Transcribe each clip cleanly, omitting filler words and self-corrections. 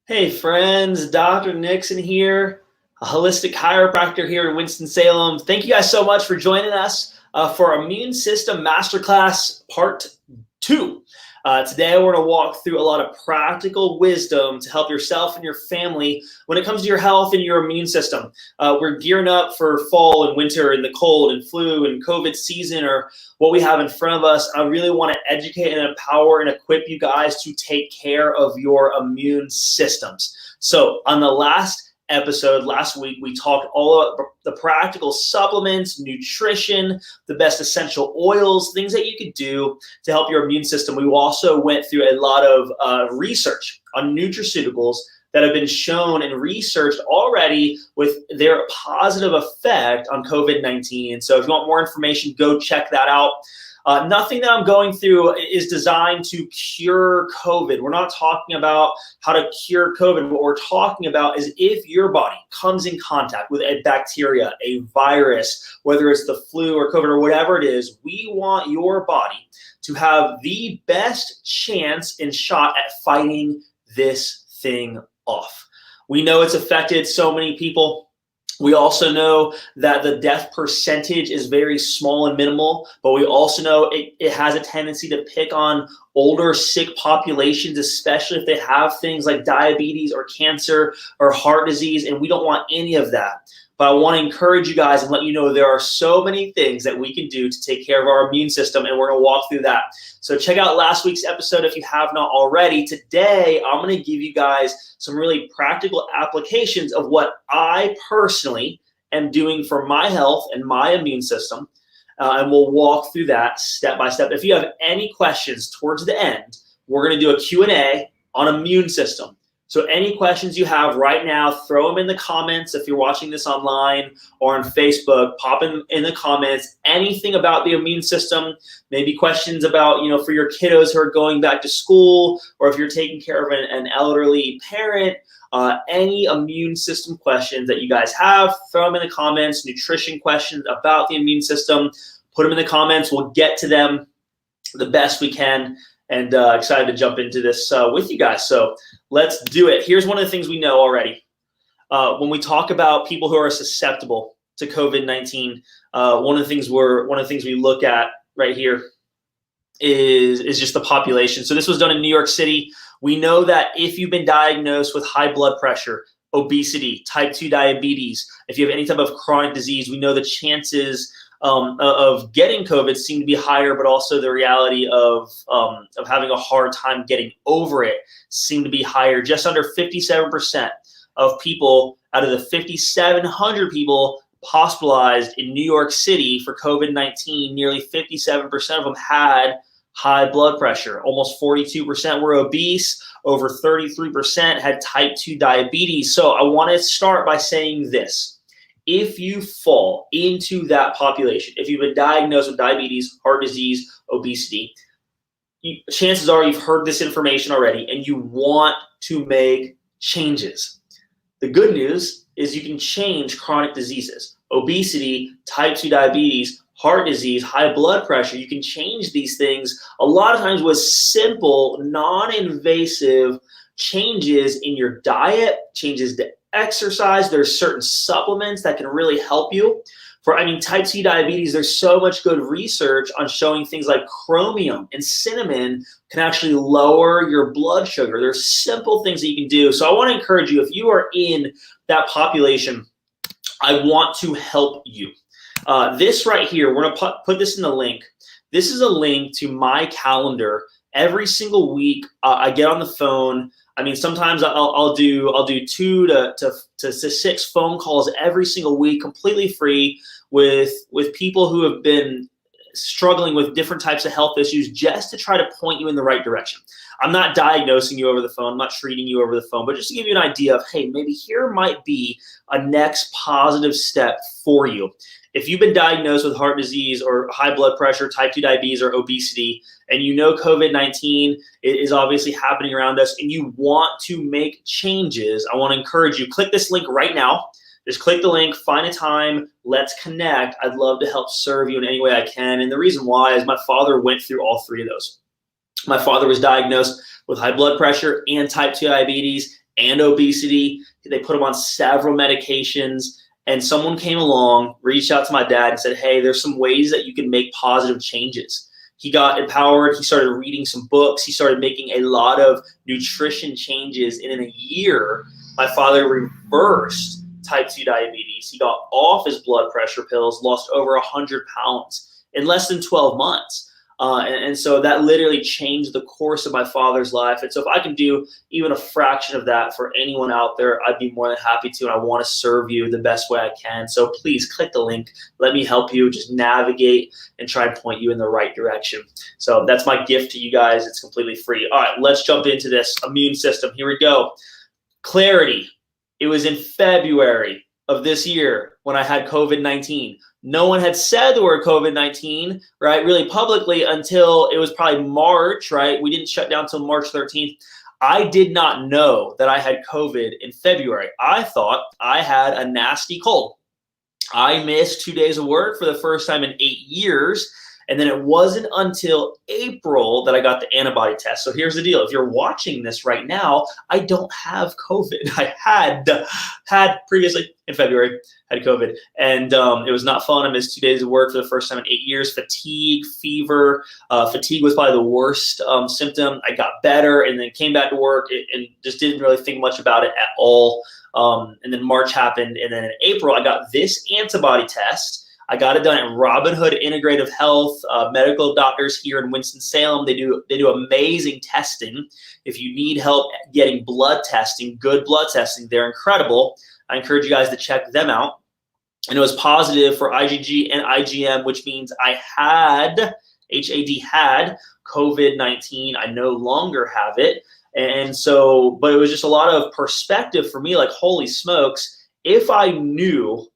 Hey friends, Dr. Nixon here, a holistic chiropractor here in Winston-Salem. Thank you guys so much for joining us for Immune System Masterclass Part 2. Today we're going to walk through a lot of practical wisdom to help yourself and your family when it comes to your health and your immune system. We're gearing up for fall and winter and the cold and flu and COVID season, or what we have in front of us. I really want to educate and empower and equip you guys to take care of your immune systems. So on the last episode last week, we talked all about the practical supplements, nutrition, the best essential oils, things that you could do to help your immune system. We also went through a lot of research on nutraceuticals that have been shown and researched already with their positive effect on COVID-19. So if you want more information, go check that out. Nothing that I'm going through is designed to cure COVID. We're not talking about how to cure COVID. What we're talking about is if your body comes in contact with a bacteria, a virus, whether it's the flu or COVID or whatever it is, we want your body to have the best chance and shot at fighting this thing off. We know it's affected so many people. We also know that the death percentage is very small and minimal, but we also know it has a tendency to pick on older, sick populations, especially if they have things like diabetes or cancer or heart disease, and we don't want any of that. But I want to encourage you guys and let you know there are so many things that we can do to take care of our immune system, and we're going to walk through that. So check out last week's episode if you have not already. Today, I'm going to give you guys some really practical applications of what I personally am doing for my health and my immune system, and we'll walk through that step by step. If you have any questions towards the end, we're going to do a Q&A on immune system. So any questions you have right now, throw them in the comments. If you're watching this online or on Facebook, pop in the comments. Anything about the immune system, maybe questions about, for your kiddos who are going back to school, or if you're taking care of an elderly parent, any immune system questions that you guys have, throw them in the comments. Nutrition questions about the immune system, put them in the comments. We'll get to them the best we can. And excited to jump into this with you guys. So let's do it. Here's one of the things we know already. When we talk about people who are susceptible to COVID-19, one of the things we look at right here is just the population. So this was done in New York City. We know that if you've been diagnosed with high blood pressure, obesity, type 2 diabetes, if you have any type of chronic disease, we know the chances of getting COVID seem to be higher, but also the reality of having a hard time getting over it seem to be higher. Just under 57% of people out of the 5,700 people hospitalized in New York City for COVID-19, nearly 57% of them had high blood pressure. Almost 42% were obese. Over 33% had type 2 diabetes. So I want to start by saying this. If you fall into that population, if you've been diagnosed with diabetes, heart disease, obesity, chances are you've heard this information already and you want to make changes. The good news is you can change chronic diseases, obesity, type 2 diabetes, heart disease, high blood pressure. You can change these things a lot of times with simple, non-invasive changes in your diet, changes to exercise. There's certain supplements that can really help you. Type 2 diabetes, there's so much good research on showing things like chromium and cinnamon can actually lower your blood sugar. There's simple things that you can do. So I want to encourage you, if you are in that population, I want to help you. This right here, we're going to put this in the link. This is a link to my calendar. Every single week, I get on the phone. Sometimes I'll do 2 to 6 phone calls every single week, completely free, with people who have been struggling with different types of health issues, just to try to point you in the right direction. I'm not diagnosing you over the phone, I'm not treating you over the phone, but just to give you an idea of, hey, maybe here might be a next positive step for you. If you've been diagnosed with heart disease or high blood pressure, type 2 diabetes, or obesity, and you know COVID-19 is obviously happening around us and you want to make changes, I want to encourage you, click this link right now. Just click the link, find a time, let's connect. I'd love to help serve you in any way I can. And the reason why is my father went through all 3 of those. My father was diagnosed with high blood pressure and type 2 diabetes and obesity. They put him on several medications. And someone came along, reached out to my dad and said, hey, there's some ways that you can make positive changes. He got empowered. He started reading some books. He started making a lot of nutrition changes. And in a year, my father reversed type 2 diabetes. He got off his blood pressure pills, lost over 100 pounds in less than 12 months. And so that literally changed the course of my father's life. And so if I can do even a fraction of that for anyone out there, I'd be more than happy to. And I want to serve you the best way I can. So please click the link. Let me help you just navigate and try and point you in the right direction. So that's my gift to you guys. It's completely free. All right, let's jump into this immune system. Here we go. Clarity. It was in February of this year when I had COVID-19. No one had said the word COVID-19, right, really publicly until it was probably March, right? We didn't shut down until March 13th. I did not know that I had COVID in February. I thought I had a nasty cold. I missed 2 days of work for the first time in 8 years. And then it wasn't until April that I got the antibody test. So here's the deal. If you're watching this right now, I don't have COVID. I had previously in February, had COVID. And it was not fun. I missed 2 days of work for the first time in 8 years. Fatigue, fever. Fatigue was probably the worst symptom. I got better and then came back to work and just didn't really think much about it at all. And then March happened. And then in April, I got this antibody test. I got it done at Robin Hood Integrative Health, medical doctors here in Winston-Salem. They do amazing testing. If you need help getting blood testing, good blood testing, they're incredible. I encourage you guys to check them out. And it was positive for IgG and IgM, which means I had, had COVID-19. I no longer have it. And so, but it was just a lot of perspective for me, like, holy smokes, if I knew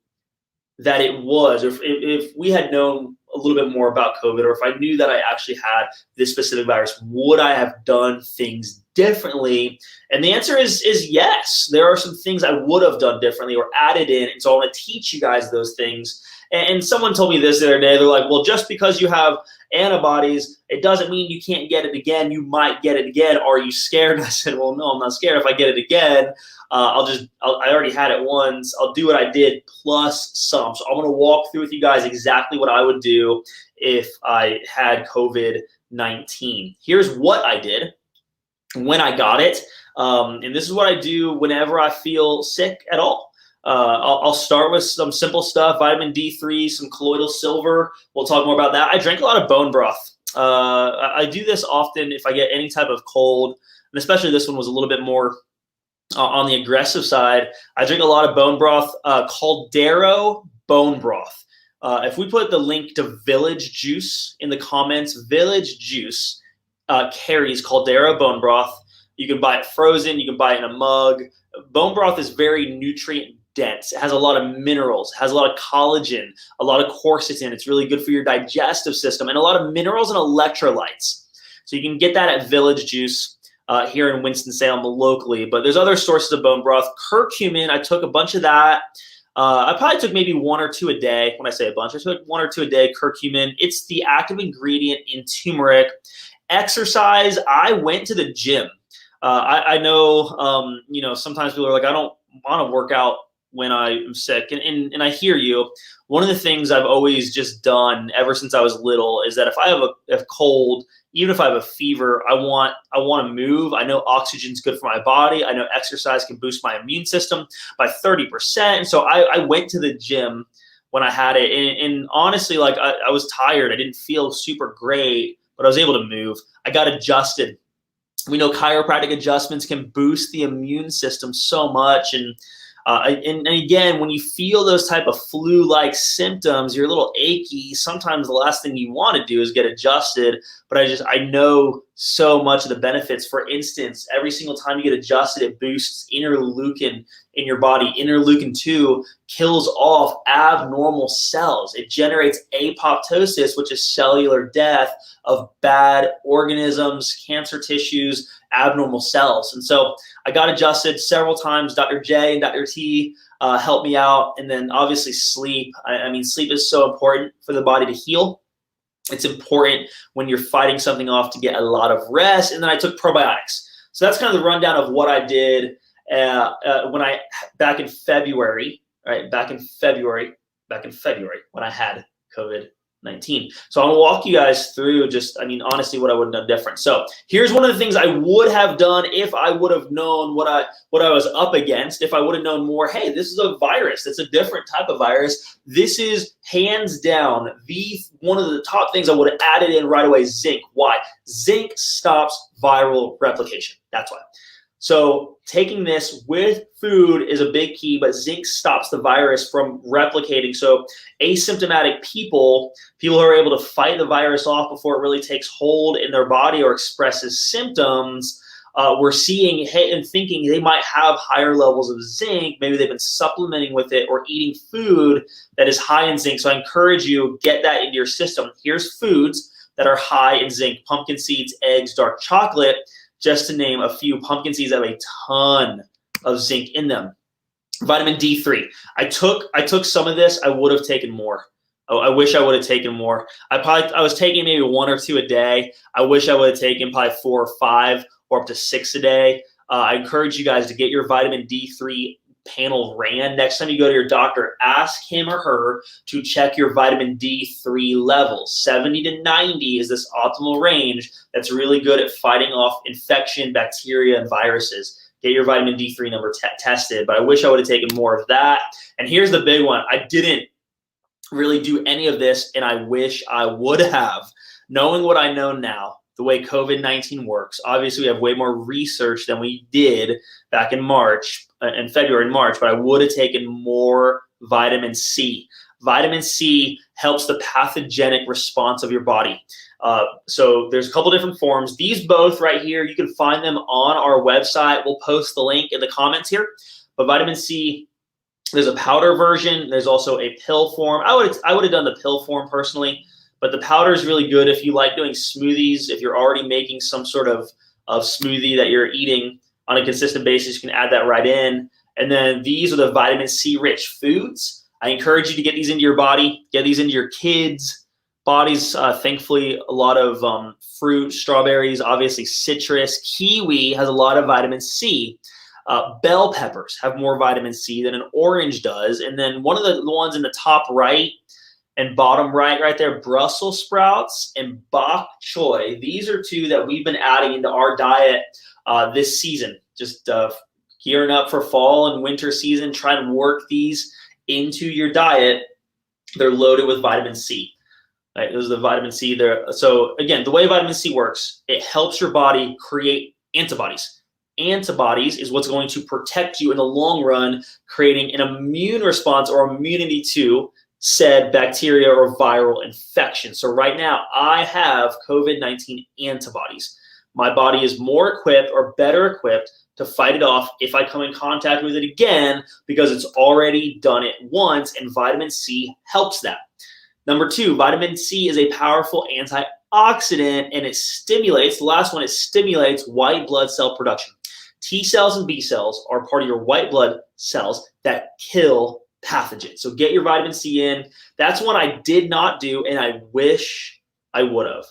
that it was, if we had known a little bit more about COVID, or if I knew that I actually had this specific virus, would I have done things differently? And the answer is yes. There are some things I would have done differently or added in. And so I want to teach you guys those things. And someone told me this the other day. They're like, well, just because you have antibodies, it doesn't mean you can't get it again. You might get it again. Are you scared? And I said, well, no, I'm not scared. If I get it again, I already had it once. I'll do what I did plus some. So I'm going to walk through with you guys exactly what I would do if I had COVID-19. Here's what I did when I got it. And this is what I do whenever I feel sick at all. I'll start with some simple stuff, vitamin D3, some colloidal silver. We'll talk more about that. I drank a lot of bone broth. I do this often if I get any type of cold, and especially this one was a little bit more on the aggressive side. I drink a lot of bone broth, Caldero bone broth. If we put the link to Village Juice in the comments, Village Juice carries Caldero bone broth. You can buy it frozen. You can buy it in a mug. Bone broth is very nutrient dense. It has a lot of minerals, has a lot of collagen, a lot of quercetin. It's really good for your digestive system, and a lot of minerals and electrolytes. So you can get that at Village Juice here in Winston-Salem locally. But there's other sources of bone broth. Curcumin, I took a bunch of that. I probably took maybe 1 or 2 a day. When I say a bunch, I took 1 or 2 a day, curcumin. It's the active ingredient in turmeric. Exercise, I went to the gym. I know, sometimes people are like, I don't want to work out when I'm sick. And I hear you. One of the things I've always just done ever since I was little is that if I have a cold, even if I have a fever, I want to move. I know oxygen's good for my body. I know exercise can boost my immune system by 30%. And so I went to the gym when I had it. And honestly, like I was tired. I didn't feel super great, but I was able to move. I got adjusted. We know chiropractic adjustments can boost the immune system so much. And again, when you feel those type of flu-like symptoms, you're a little achy, sometimes the last thing you want to do is get adjusted. But I know so much of the benefits. For instance, every single time you get adjusted, it boosts interleukin in your body. Interleukin-2 kills off abnormal cells. It generates apoptosis, which is cellular death of bad organisms, cancer tissues, abnormal cells. And so I got adjusted several times. Dr. J and Dr. T helped me out. And then obviously sleep. I mean, sleep is so important for the body to heal. It's important when you're fighting something off to get a lot of rest. And then I took probiotics. So that's kind of the rundown of what I did Back in February, right? Back in February when I had COVID-19. So I'm gonna walk you guys through just, honestly, what I would have done different. So here's one of the things I would have done if I would have known what I was up against. If I would have known more, hey, this is a virus. It's a different type of virus. This is hands down one of the top things I would have added in right away. Zinc. Why? Zinc stops viral replication. That's why. So taking this with food is a big key, but zinc stops the virus from replicating. So asymptomatic people who are able to fight the virus off before it really takes hold in their body or expresses symptoms, we're seeing and thinking they might have higher levels of zinc. Maybe they've been supplementing with it or eating food that is high in zinc. So I encourage you, get that into your system. Here's foods that are high in zinc: pumpkin seeds, eggs, dark chocolate. Just to name a few. Pumpkin seeds have a ton of zinc in them. Vitamin D3. I took some of this. I would have taken more. Oh, I wish I would have taken more. I was taking maybe 1 or 2 a day. I wish I would have taken probably 4 or 5 or up to 6 a day. I encourage you guys to get your vitamin D3 panel ran. Next time you go to your doctor, ask him or her to check your vitamin D3 levels. 70 to 90 is this optimal range that's really good at fighting off infection, bacteria, and viruses. Get your vitamin D3 number tested, but I wish I would have taken more of that. And here's the big one. I didn't really do any of this, and I wish I would have. Knowing what I know now, the way COVID-19 works, obviously we have way more research than we did back in February and March, but I would have taken more vitamin C. Vitamin C helps the pathogenic response of your body. So there's a couple different forms. These both right here, you can find them on our website. We'll post the link in the comments here. But vitamin C, there's a powder version. There's also a pill form. I would have done the pill form personally, but the powder is really good if you like doing smoothies. If you're already making some sort of smoothie that you're eating on a consistent basis, you can add that right in. And then these are the vitamin C rich foods. I encourage you to get these into your body, get these into your kids' bodies. Thankfully, a lot of fruit, strawberries, obviously citrus, kiwi has a lot of vitamin C. Bell peppers have more vitamin C than an orange does. And then one of the ones in the top right and bottom right there, Brussels sprouts and bok choy. These are 2 that we've been adding into our diet this season. Just gearing up for fall and winter season, try and work these into your diet. They're loaded with vitamin C. Right? Those are the vitamin C there. So again, the way vitamin C works, it helps your body create antibodies. Antibodies is what's going to protect you in the long run, creating an immune response or immunity to said bacteria or viral infection. So right now, I have COVID-19 antibodies. My body is more equipped or better equipped to fight it off if I come in contact with it again, because it's already done it once, and vitamin C helps that. Number 2, vitamin C is a powerful antioxidant, and it stimulates, the last one, it stimulates white blood cell production. T cells and B cells are part of your white blood cells that kill pathogens. So get your vitamin C in. That's one I did not do, and I wish I would have.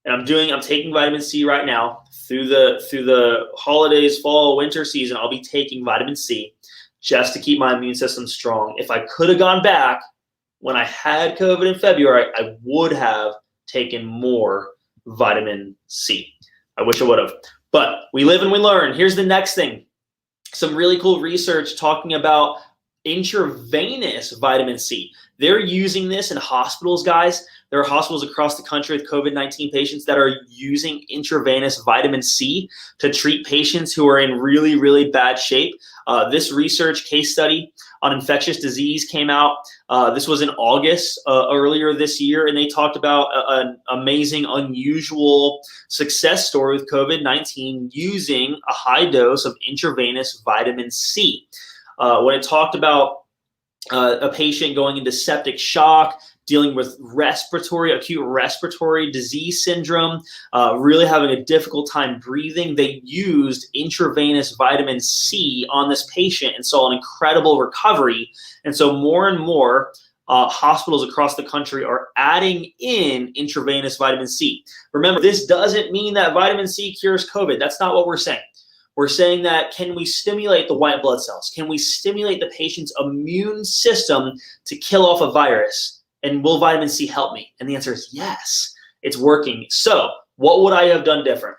And I'm taking vitamin C right now through the holidays, fall, winter season. I'll be taking vitamin C just to keep my immune system strong. If I could have gone back when I had COVID in February, I would have taken more vitamin C. I wish I would have. But we live and we learn. Here's the next thing. Some really cool research talking about intravenous vitamin C. They're using this in hospitals, guys. There are hospitals across the country with COVID-19 patients that are using intravenous vitamin C to treat patients who are in really, really bad shape. This research case study on infectious disease came out. This was in August earlier this year, and they talked about an amazing, unusual success story with COVID-19 using a high dose of intravenous vitamin C. When it talked about a patient going into septic shock, dealing with acute respiratory disease syndrome, really having a difficult time breathing, they used intravenous vitamin C on this patient and saw an incredible recovery. And so more and more hospitals across the country are adding in intravenous vitamin C. Remember, this doesn't mean that vitamin C cures COVID. That's not what we're saying. We're saying that, can we stimulate the white blood cells? Can we stimulate the patient's immune system to kill off a virus? And will vitamin C help me? And the answer is yes, it's working. So what would I have done different?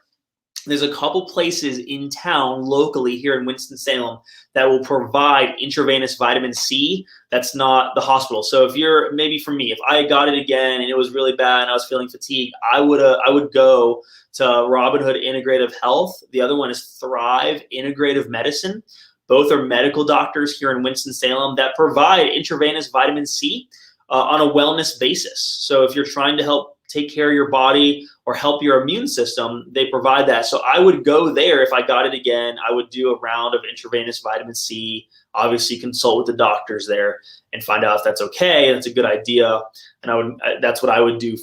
There's a couple places in town locally here in Winston-Salem that will provide intravenous vitamin C. That's not the hospital. So if you're, maybe for me, if I got it again and it was really bad and I was feeling fatigued, I would go to Robin Hood Integrative Health. The other one is Thrive Integrative Medicine. Both are medical doctors here in Winston-Salem that provide intravenous vitamin C on a wellness basis. So if you're trying to help take care of your body or help your immune system, they provide that. So I would go there if I got it again. I would do a round of intravenous vitamin C, obviously consult with the doctors there and find out if that's okay. That's a good idea. And that's what I would do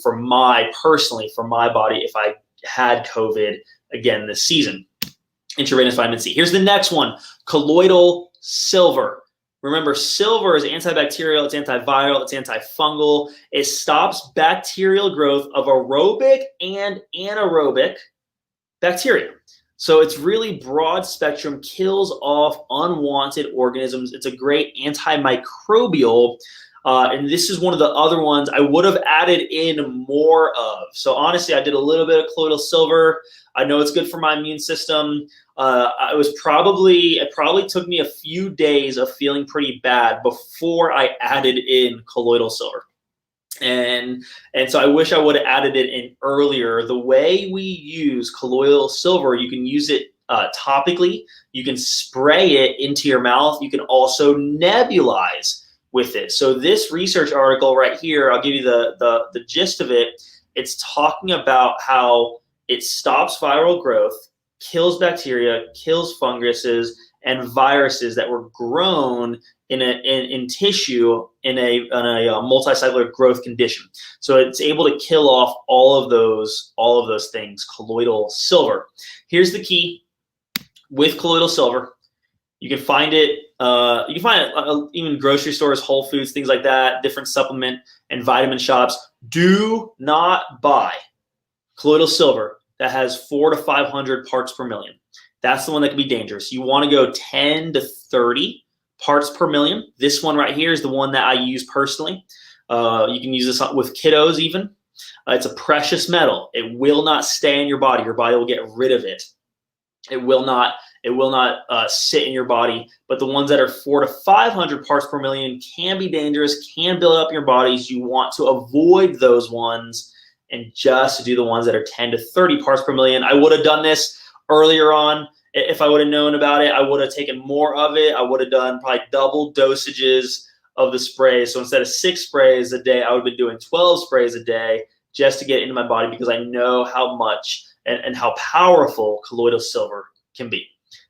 personally for my body if I had COVID again this season. Intravenous vitamin C. Here's the next one, colloidal silver. Remember, silver is antibacterial, it's antiviral, it's antifungal. It stops bacterial growth of aerobic and anaerobic bacteria. So it's really broad spectrum, kills off unwanted organisms. It's a great antimicrobial. And this is one of the other ones I would have added in more of. So honestly, I did a little bit of colloidal silver. I know it's good for my immune system. It probably took me a few days of feeling pretty bad before I added in colloidal silver. And so I wish I would have added it in earlier. The way we use colloidal silver, you can use it topically. You can spray it into your mouth. You can also nebulize with it. So this research article right here, I'll give you the gist of it. It's talking about how it stops viral growth, kills bacteria, kills funguses and viruses that were grown in tissue in a multicellular growth condition. So it's able to kill off all of those things. Colloidal silver. Here's the key with colloidal silver. You can find it. You can find it even grocery stores, Whole Foods, things like that. Different supplement and vitamin shops. Do not buy colloidal silver that has 400 to 500 parts per million. That's the one that can be dangerous. You want to go 10 to 30 parts per million. This one right here is the one that I use personally. You can use this with kiddos even. It's a precious metal. It will not stay in your body. Your body will get rid of it. It will not sit in your body. But the ones that are 400 to 500 parts per million can be dangerous, can build up your bodies. You want to avoid those ones and just do the ones that are 10 to 30 parts per million. I would have done this earlier on. If I would have known about it, I would have taken more of it. I would have done probably double dosages of the spray. So instead of 6 sprays a day, I would have been doing 12 sprays a day just to get into my body, because I know how much and how powerful colloidal silver can be.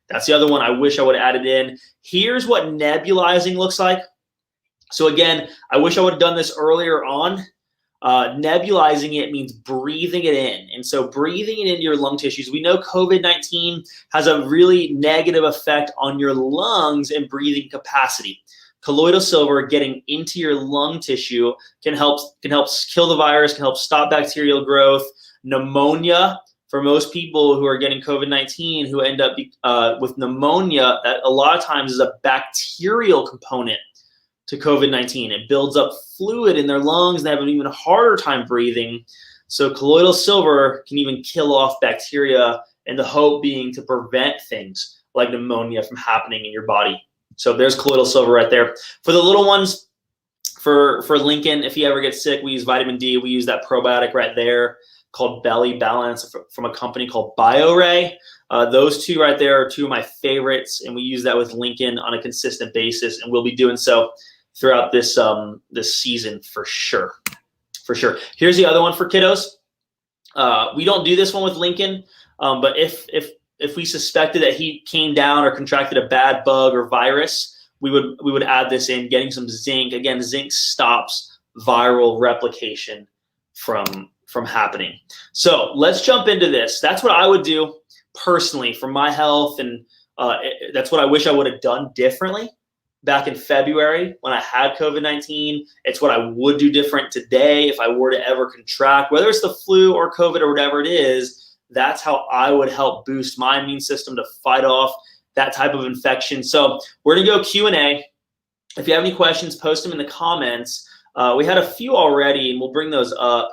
That's the other one I wish I would have added in. Here's what nebulizing looks like. So again, I wish I would have done this earlier on. Nebulizing it means breathing it in. And so breathing it into your lung tissues, we know COVID-19 has a really negative effect on your lungs and breathing capacity. Colloidal silver getting into your lung tissue can help kill the virus, can help stop bacterial growth. Pneumonia, for most people who are getting COVID-19 who end up with pneumonia, that a lot of times is a bacterial component to COVID-19. It builds up fluid in their lungs and they have an even harder time breathing. So colloidal silver can even kill off bacteria, and the hope being to prevent things like pneumonia from happening in your body. So there's colloidal silver right there. For the little ones, for Lincoln, if he ever gets sick, we use vitamin D. We use that probiotic right there called Belly Balance from a company called BioRay. Those two right there are two of my favorites, and we use that with Lincoln on a consistent basis, and we'll be doing so throughout this season for sure. For sure. Here's the other one for kiddos. We don't do this one with Lincoln, but if we suspected that he came down or contracted a bad bug or virus, we would add this in, getting some zinc. Again, zinc stops viral replication from happening. So let's jump into this. That's what I would do personally for my health, and that's what I wish I would have done differently back in February when I had COVID-19. It's what I would do different today if I were to ever contract, whether it's the flu or COVID or whatever it is. That's how I would help boost my immune system to fight off that type of infection. So we're gonna go Q&A. If you have any questions, post them in the comments. We had a few already, and we'll bring those up.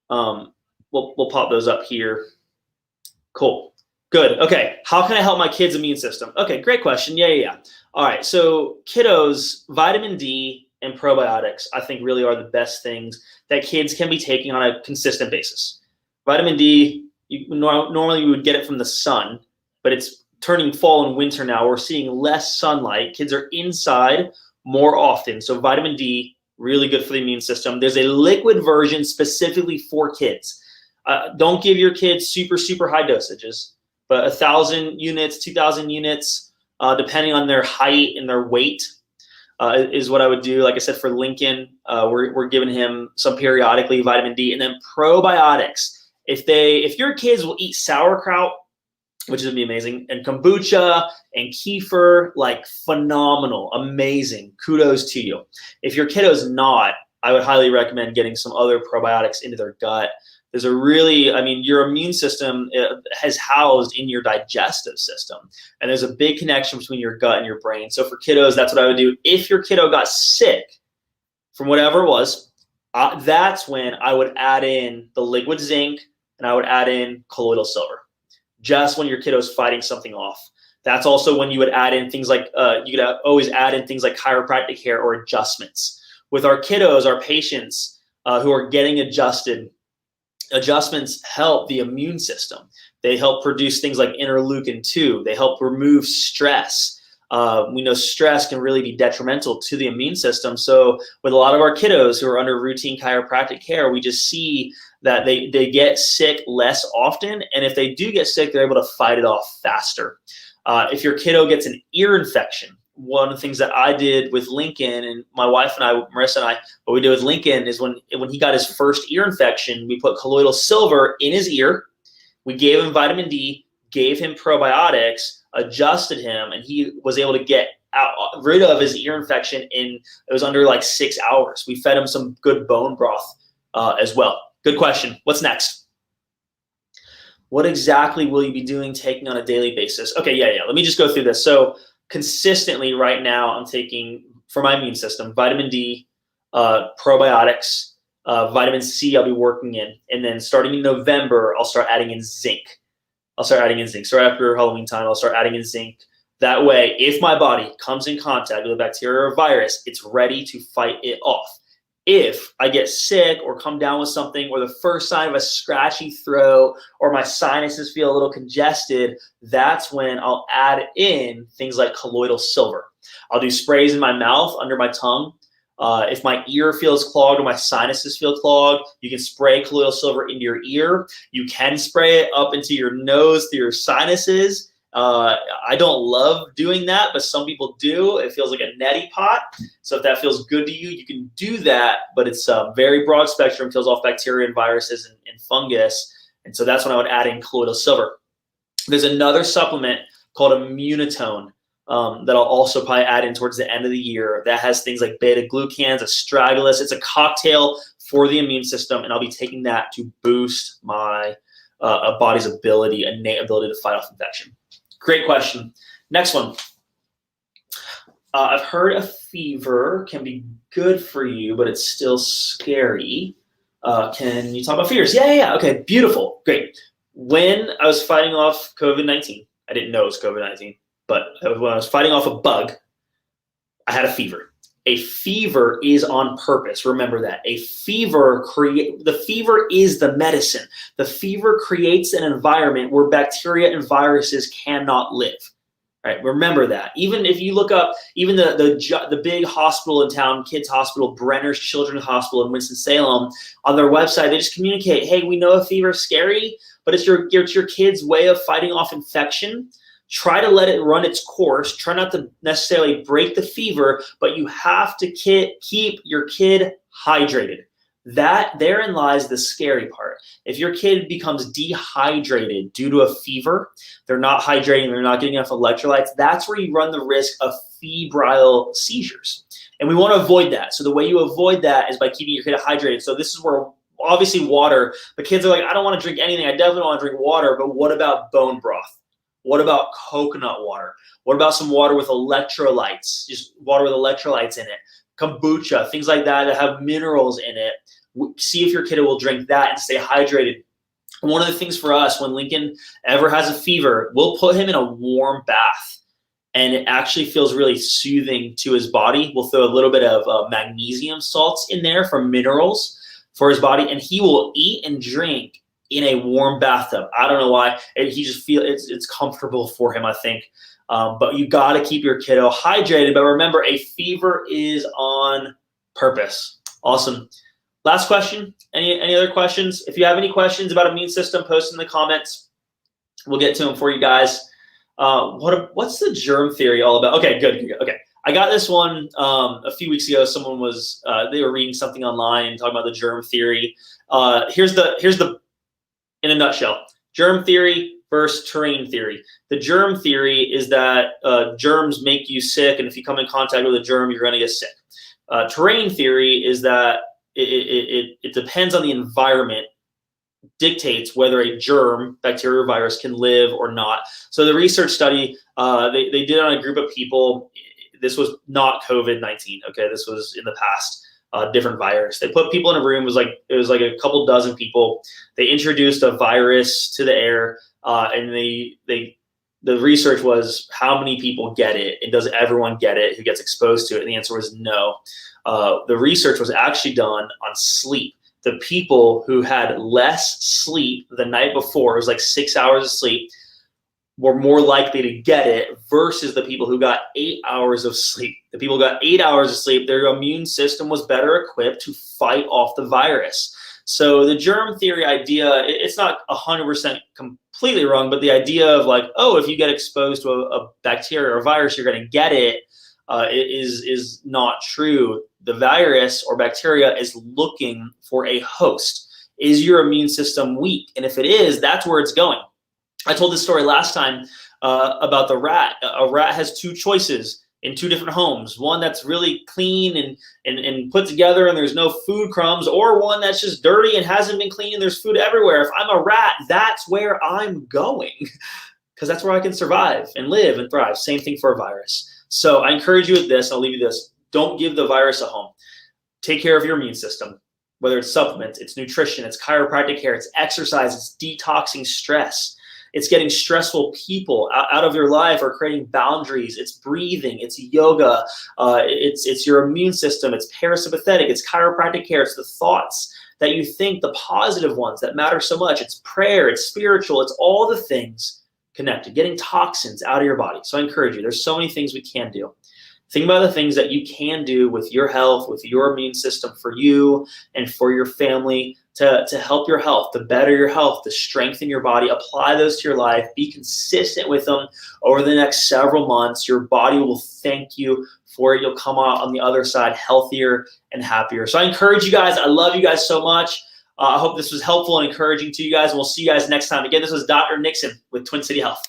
We'll pop those up here. Cool. Good. Okay. How can I help my kid's immune system? Okay, great question. Yeah. All right. So kiddos, vitamin D and probiotics, I think really are the best things that kids can be taking on a consistent basis. Vitamin D, normally we would get it from the sun, but it's turning fall and winter now. We're seeing less sunlight. Kids are inside more often. So vitamin D, really good for the immune system. There's a liquid version specifically for kids. Don't give your kids super high dosages, but 1,000 units, 2,000 units, depending on their height and their weight, is what I would do. Like I said, for Lincoln, we're giving him some periodically vitamin D, and then probiotics. If your kids will eat sauerkraut, which would be amazing, and kombucha and kefir, like phenomenal, amazing, kudos to you. If your kiddo's not, I would highly recommend getting some other probiotics into their gut. There's a really, your immune system has housed in your digestive system, and there's a big connection between your gut and your brain. So for kiddos, that's what I would do. If your kiddo got sick from whatever it was, that's when I would add in the liquid zinc, and I would add in colloidal silver, just when your kiddo's fighting something off. That's also when you would add in things like, you could always add in things like chiropractic care or adjustments. With our kiddos, our patients who are getting adjusted, adjustments help the immune system. They help produce things like interleukin-2. They help remove stress. We know stress can really be detrimental to the immune system. So with a lot of our kiddos who are under routine chiropractic care, we just see that they get sick less often. And if they do get sick, they're able to fight it off faster. If your kiddo gets an ear infection, one of the things that I did with Lincoln, and my wife and I, Marissa and I, what we did with Lincoln is when he got his first ear infection, we put colloidal silver in his ear. We gave him vitamin D, gave him probiotics, adjusted him, and he was able to get rid of his ear infection it was under like 6 hours. We fed him some good bone broth as well. Good question. What's next? What exactly will you be taking on a daily basis? Okay, yeah. Let me just go through this. So consistently right now, I'm taking, for my immune system, vitamin D, probiotics, vitamin C I'll be working in. And then starting in November, I'll start adding in zinc. So right after Halloween time, I'll start adding in zinc. That way, if my body comes in contact with a bacteria or a virus, it's ready to fight it off. If I get sick or come down with something, or the first sign of a scratchy throat, or my sinuses feel a little congested, that's when I'll add in things like colloidal silver. I'll do sprays in my mouth, under my tongue. If my ear feels clogged or my sinuses feel clogged, you can spray colloidal silver into your ear. You can spray it up into your nose through your sinuses. I don't love doing that, but some people do. It feels like a neti pot. So if that feels good to you, you can do that, but it's very broad spectrum, kills off bacteria and viruses and fungus. And so that's when I would add in colloidal silver. There's another supplement called Immunotone that I'll also probably add in towards the end of the year that has things like beta-glucans, astragalus. It's a cocktail for the immune system, and I'll be taking that to boost my body's innate ability to fight off infection. Great question. Next one. I've heard a fever can be good for you, but it's still scary. Can you talk about fevers? Yeah. Okay, beautiful. Great. When I was fighting off COVID-19, I didn't know it was COVID-19, but when I was fighting off a bug, I had a fever. A fever is on purpose. Remember that. The fever is the medicine. The fever creates an environment where bacteria and viruses cannot live. Right? Remember that. Even if you look up, even the big hospital in town, kids hospital, Brenner's Children's Hospital in Winston-Salem, on their website, they just communicate, hey, we know a fever is scary, but it's your kid's way of fighting off infection. Try to let it run its course. Try not to necessarily break the fever, but you have to keep your kid hydrated. Therein lies the scary part. If your kid becomes dehydrated due to a fever, they're not hydrating, they're not getting enough electrolytes, that's where you run the risk of febrile seizures. And we want to avoid that. So the way you avoid that is by keeping your kid hydrated. So this is where obviously water, but kids are like, I don't want to drink anything. I definitely want to drink water, but what about bone broth? What about coconut water? What about some water with electrolytes? Just water with electrolytes in it. Kombucha, things like that that have minerals in it. See if your kid will drink that and stay hydrated. One of the things for us, when Lincoln ever has a fever, we'll put him in a warm bath, and it actually feels really soothing to his body. We'll throw a little bit of magnesium salts in there for minerals for his body, and he will eat and drink in a warm bathtub. I don't know why. He just feels it's comfortable for him, I think. But you got to keep your kiddo hydrated. But remember, a fever is on purpose. Awesome. Last question. Any other questions? If you have any questions about immune system, post in the comments. We'll get to them for you guys. What's the germ theory all about? Okay, good. Okay, I got this one a few weeks ago. Someone was they were reading something online and talking about the germ theory. Here's the in a nutshell: germ theory versus terrain theory. The germ theory is that germs make you sick, and if you come in contact with a germ, you're going to get sick. Terrain theory is that it depends on the environment, dictates whether a germ, bacteria, or virus can live or not. So the research study they did on a group of people. This was not COVID-19. Okay, this was in the past. Different virus. They put people in a room. It was like a couple dozen people. They introduced a virus to the air, and the research was how many people get it, and does everyone get it who gets exposed to it? And the answer was no. The research was actually done on sleep. The people who had less sleep the night before, it was like 6 hours of sleep, were more likely to get it versus the people who got 8 hours of sleep. The people who got 8 hours of sleep, their immune system was better equipped to fight off the virus. So the germ theory idea, it's not 100% completely wrong, but the idea of like, oh, if you get exposed to a bacteria or a virus, you're going to get it, is not true. The virus or bacteria is looking for a host. Is your immune system weak? And if it is, that's where it's going. I told this story last time about the rat. A rat has two choices in two different homes. One that's really clean and put together and there's no food crumbs, or one that's just dirty and hasn't been clean and there's food everywhere. If I'm a rat, that's where I'm going because that's where I can survive and live and thrive. Same thing for a virus. So I encourage you with this. I'll leave you this. Don't give the virus a home. Take care of your immune system, whether it's supplements, it's nutrition, it's chiropractic care, it's exercise, it's detoxing stress. It's getting stressful people out of your life or creating boundaries. It's breathing. It's yoga. It's your immune system. It's parasympathetic. It's chiropractic care. It's the thoughts that you think, the positive ones that matter so much. It's prayer. It's spiritual. It's all the things connected, getting toxins out of your body. So I encourage you. There's so many things we can do. Think about the things that you can do with your health, with your immune system, for you and for your family to help your health, to better your health, to strengthen your body. Apply those to your life. Be consistent with them over the next several months. Your body will thank you for it. You'll come out on the other side healthier and happier. So I encourage you guys. I love you guys so much. I hope this was helpful and encouraging to you guys, and we'll see you guys next time. Again, this was Dr. Nixon with Twin City Health.